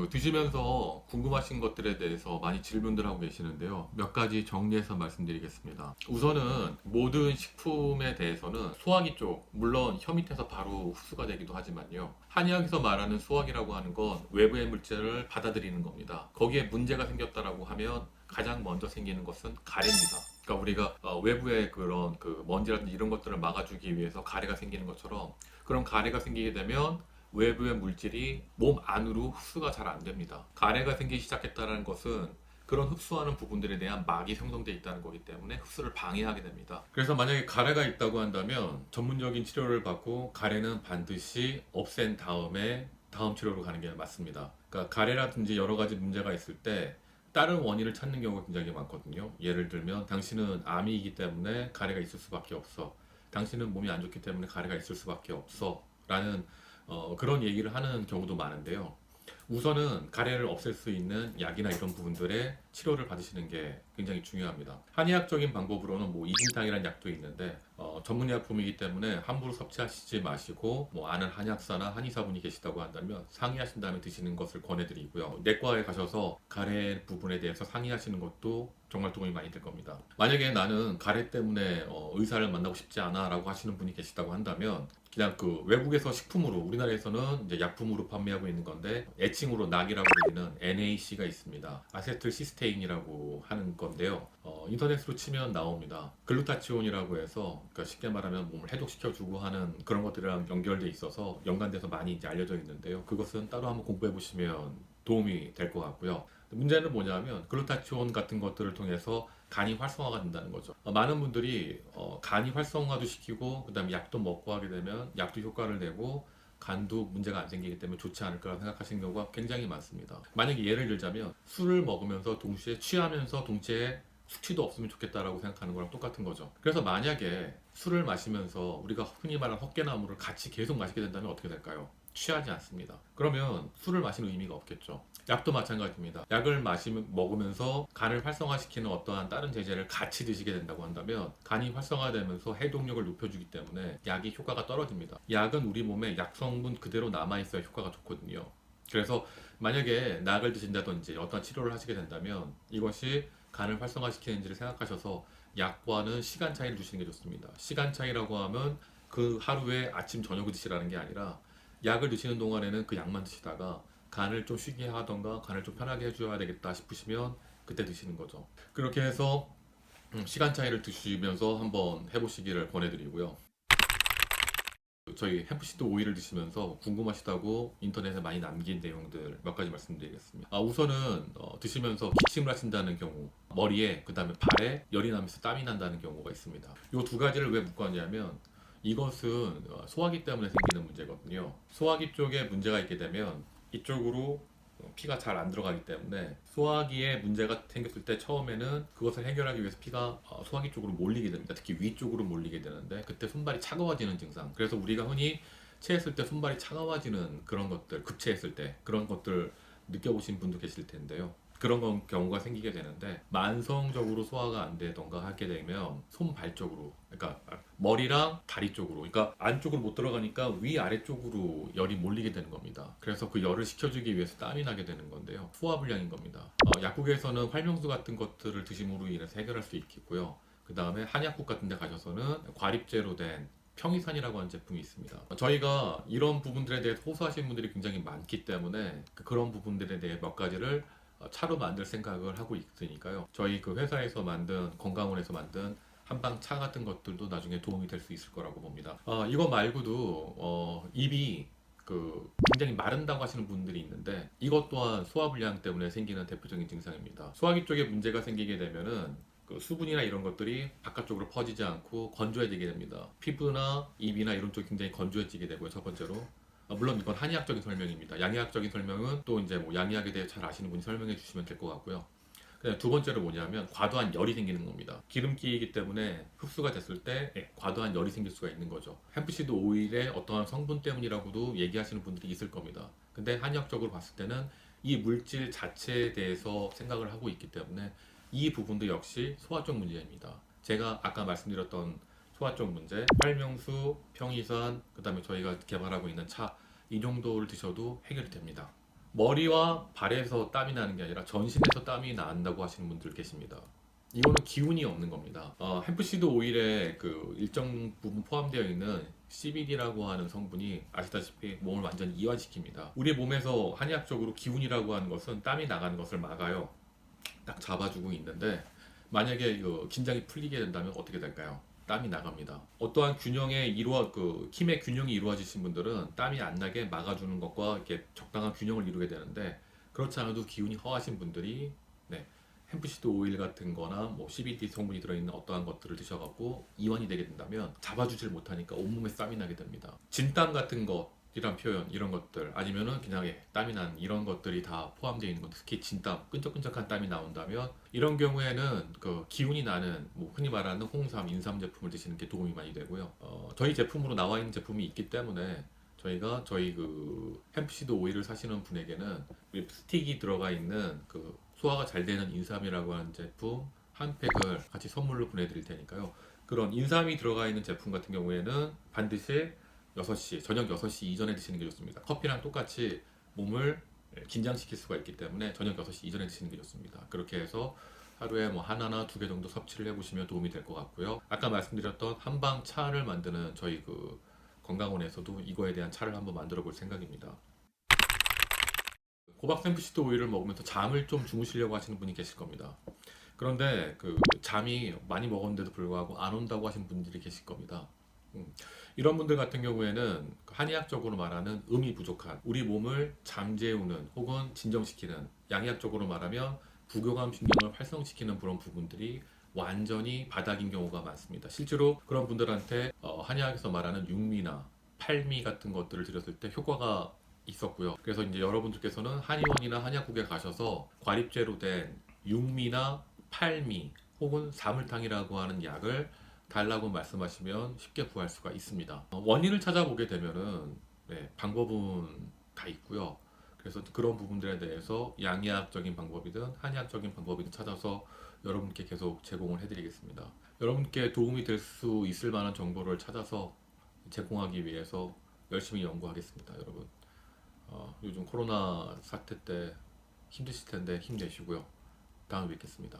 드시면서 궁금하신 것들에 대해서 많이 질문들 하고 계시는데요. 몇 가지 정리해서 말씀드리겠습니다. 우선은 모든 식품에 대해서는 소화기 쪽, 물론 혀 밑에서 바로 흡수가 되기도 하지만요. 한의학에서 말하는 소화기라고 하는 건 외부의 물질을 받아들이는 겁니다. 거기에 문제가 생겼다라고 하면 가장 먼저 생기는 것은 가래입니다. 그러니까 우리가 외부의 그런 그 먼지라든지 이런 것들을 막아주기 위해서 가래가 생기는 것처럼, 그런 가래가 생기게 되면 외부의 물질이 몸 안으로 흡수가 잘 안 됩니다. 가래가 생기기 시작했다는 것은 그런 흡수하는 부분들에 대한 막이 형성되어 있다는 거기 때문에 흡수를 방해하게 됩니다. 그래서 만약에 가래가 있다고 한다면 전문적인 치료를 받고 가래는 반드시 없앤 다음에 다음 치료로 가는 게 맞습니다. 그러니까 가래라든지 여러 가지 문제가 있을 때 다른 원인을 찾는 경우가 굉장히 많거든요. 예를 들면 당신은 암이기 때문에 가래가 있을 수밖에 없어. 당신은 몸이 안 좋기 때문에 가래가 있을 수밖에 없어. 라는 그런 얘기를 하는 경우도 많은데요. 우선은 가래를 없앨 수 있는 약이나 이런 부분들의 치료를 받으시는 게 굉장히 중요합니다. 한의학적인 방법으로는 뭐 이진탕이라는 약도 있는데 전문의약품이기 때문에 함부로 섭취하시지 마시고, 뭐 아는 한의학사나 한의사분이 계시다고 한다면 상의하신 다음에 드시는 것을 권해드리고요. 내과에 가셔서 가래 부분에 대해서 상의하시는 것도 정말 도움이 많이 될 겁니다. 만약에 나는 가래 때문에 의사를 만나고 싶지 않아 라고 하시는 분이 계시다고 한다면, 그냥 그 외국에서 식품으로, 우리나라에서는 이제 약품으로 판매하고 있는 건데 애칭으로 낙이라고 불리는 NAC가 있습니다. 아세틸시스테인이라고 하는 건데요. 인터넷으로 치면 나옵니다. 글루타치온이라고 해서, 그러니까 쉽게 말하면 몸을 해독시켜주고 하는 그런 것들이랑 연결돼 있어서 연관돼서 많이 이제 알려져 있는데요. 그것은 따로 한번 공부해 보시면 도움이 될 것 같고요. 문제는 뭐냐면 글루타치온 같은 것들을 통해서 간이 활성화가 된다는 거죠. 많은 분들이 간이 활성화도 시키고 그다음에 약도 먹고 하게 되면 약도 효과를 내고 간도 문제가 안 생기기 때문에 좋지 않을 거라 생각하시는 경우가 굉장히 많습니다. 만약에 예를 들자면 술을 먹으면서 동시에 취하면서 동시에 숙취도 없으면 좋겠다라고 생각하는 거랑 똑같은 거죠. 그래서 만약에 술을 마시면서 우리가 흔히 말하는 헛개나무를 같이 계속 마시게 된다면 어떻게 될까요? 취하지 않습니다. 그러면 술을 마시는 의미가 없겠죠. 약도 마찬가지입니다. 약을 먹으면서 간을 활성화시키는 어떠한 다른 제제를 같이 드시게 된다고 한다면 간이 활성화되면서 해독력을 높여주기 때문에 약이 효과가 떨어집니다. 약은 우리 몸에 약 성분 그대로 남아있어야 효과가 좋거든요. 그래서 만약에 약을 드신다든지 어떤 치료를 하시게 된다면 이것이 간을 활성화시키는지를 생각하셔서 약과는 시간 차이를 두시는 게 좋습니다. 시간 차이라고 하면 그 하루에 아침 저녁을 드시라는 게 아니라 약을 드시는 동안에는 그 약만 드시다가 간을 좀 쉬게 하던가 간을 좀 편하게 해줘야 되겠다 싶으시면 그때 드시는 거죠. 그렇게 해서 시간 차이를 두시면서 한번 해보시기를 권해드리고요. 저희 햄프시드 오일을 드시면서 궁금하시다고 인터넷에 많이 남긴 내용들 몇 가지 말씀드리겠습니다. 우선은 드시면서 기침을 하신다는 경우, 머리에 그 다음에 발에 열이 나면서 땀이 난다는 경우가 있습니다. 이 두 가지를 왜 묶었냐면 이것은 소화기 때문에 생기는 문제거든요. 소화기 쪽에 문제가 있게 되면 이쪽으로 피가 잘 안 들어가기 때문에 소화기에 문제가 생겼을 때 처음에는 그것을 해결하기 위해서 피가 소화기 쪽으로 몰리게 됩니다. 특히 위쪽으로 몰리게 되는데 그때 손발이 차가워지는 증상. 그래서 우리가 흔히 체했을 때 손발이 차가워지는 그런 것들, 급체했을 때 그런 것들 느껴보신 분도 계실 텐데요. 그런 경우가 생기게 되는데 만성적으로 소화가 안 되던가 하게 되면 손발 쪽으로, 그러니까 머리랑 다리 쪽으로, 그러니까 안쪽으로 못 들어가니까 위아래쪽으로 열이 몰리게 되는 겁니다. 그래서 그 열을 식혀주기 위해서 땀이 나게 되는 건데요. 소화불량인 겁니다. 약국에서는 활명수 같은 것들을 드심으로 인해서 해결할 수 있겠고요. 그 다음에 한약국 같은 데 가셔서는 과립제로 된 평이산이라고 하는 제품이 있습니다. 저희가 이런 부분들에 대해 호소하시는 분들이 굉장히 많기 때문에 그런 부분들에 대해 몇 가지를 차로 만들 생각을 하고 있으니까요. 저희 그 회사에서 만든, 건강원에서 만든 한방 차 같은 것들도 나중에 도움이 될 수 있을 거라고 봅니다. 이거 말고도 입이 굉장히 마른다고 하시는 분들이 있는데 이것 또한 소화불량 때문에 생기는 대표적인 증상입니다. 소화기 쪽에 문제가 생기게 되면은 그 수분이나 이런 것들이 바깥쪽으로 퍼지지 않고 건조해지게 됩니다. 피부나 입이나 이런 쪽이 굉장히 건조해지게 되고요. 첫 번째로. 물론 이건 한의학적인 설명입니다. 양의학적인 설명은 또 이제 뭐 양의학에 대해 잘 아시는 분이 설명해 주시면 될 것 같고요. 두 번째로 뭐냐면 과도한 열이 생기는 겁니다. 기름기이기 때문에 흡수가 됐을 때 과도한 열이 생길 수가 있는 거죠. 햄프시드 오일의 어떠한 성분 때문이라고도 얘기하시는 분들이 있을 겁니다. 근데 한의학적으로 봤을 때는 이 물질 자체에 대해서 생각을 하고 있기 때문에 이 부분도 역시 소화 쪽 문제입니다. 제가 아까 말씀드렸던 소화 쪽 문제, 활명수, 평이산, 그 다음에 저희가 개발하고 있는 차, 이 정도를 드셔도 해결이 됩니다. 머리와 발에서 땀이 나는 게 아니라 전신에서 땀이 난다고 하시는 분들 계십니다. 이거는 기운이 없는 겁니다. 햄프시드 오일에 그 일정 부분 포함되어 있는 CBD라고 하는 성분이 아시다시피 몸을 완전히 이완시킵니다. 우리 몸에서 한의학적으로 기운이라고 하는 것은 땀이 나가는 것을 막아요. 딱 잡아주고 있는데 만약에 긴장이 풀리게 된다면 어떻게 될까요? 땀이 나갑니다. 어떠한 힘의 균형이 이루어지신 분들은 땀이 안 나게 막아주는 것과 이렇게 적당한 균형을 이루게 되는데 그렇지 않아도 기운이 허하신 분들이 네, 햄프시드 오일 같은 거나 뭐 CBD 성분이 들어있는 어떠한 것들을 드셔갖고 이완이 되게 된다면 잡아주질 못하니까 온몸에 땀이 나게 됩니다. 진땀 같은 것이란 표현 이런 것들 아니면은 그냥 땀이 난 이런 것들이 다 포함되어 있는 것 특히 진땀 끈적끈적한 땀이 나온다면 이런 경우에는 그 기운이 나는 뭐 흔히 말하는 홍삼, 인삼 제품을 드시는 게 도움이 많이 되고요. 저희 제품으로 나와 있는 제품이 있기 때문에 저희가 저희 그 햄프시드 오일을 사시는 분에게는 립스틱이 들어가 있는 그 소화가 잘 되는 인삼이라고 하는 제품 한 팩을 같이 선물로 보내드릴 테니까요. 그런 인삼이 들어가 있는 제품 같은 경우에는 반드시 6시, 저녁 6시 이전에 드시는 게 좋습니다. 커피랑 똑같이 몸을 긴장시킬 수가 있기 때문에 저녁 6시 이전에 드시는 게 좋습니다. 그렇게 해서 하루에 뭐 하나나 두 개 정도 섭취를 해보시면 도움이 될 것 같고요. 아까 말씀드렸던 한방 차를 만드는 저희 그 건강원에서도 이거에 대한 차를 한번 만들어 볼 생각입니다. 호박 샘프시드 오일을 먹으면서 잠을 좀 주무시려고 하시는 분이 계실 겁니다. 그런데 그 잠이 많이 먹었는데도 불구하고 안 온다고 하시는 분들이 계실 겁니다. 음, 이런 분들 같은 경우에는 한의학적으로 말하는 음이 부족한 우리 몸을 잠재우는 혹은 진정시키는 양의학적으로 말하면 부교감 신경을 활성시키는 그런 부분들이 완전히 바닥인 경우가 많습니다. 실제로 그런 분들한테 한의학에서 말하는 육미나 팔미 같은 것들을 드렸을 때 효과가 있었고요. 그래서 이제 여러분들께서는 한의원이나 한약국에 가셔서 과립제로 된 육미나 팔미 혹은 사물탕이라고 하는 약을 달라고 말씀하시면 쉽게 구할 수가 있습니다. 원인을 찾아보게 되면은 네, 방법은 다 있고요. 그래서 그런 부분들에 대해서 양의학적인 방법이든 한의학적인 방법이든 찾아서 여러분께 계속 제공을 해드리겠습니다. 여러분께 도움이 될 수 있을 만한 정보를 찾아서 제공하기 위해서 열심히 연구하겠습니다, 여러분. 요즘 코로나 사태 때 힘드실 텐데 힘내시고요. 다음에 뵙겠습니다.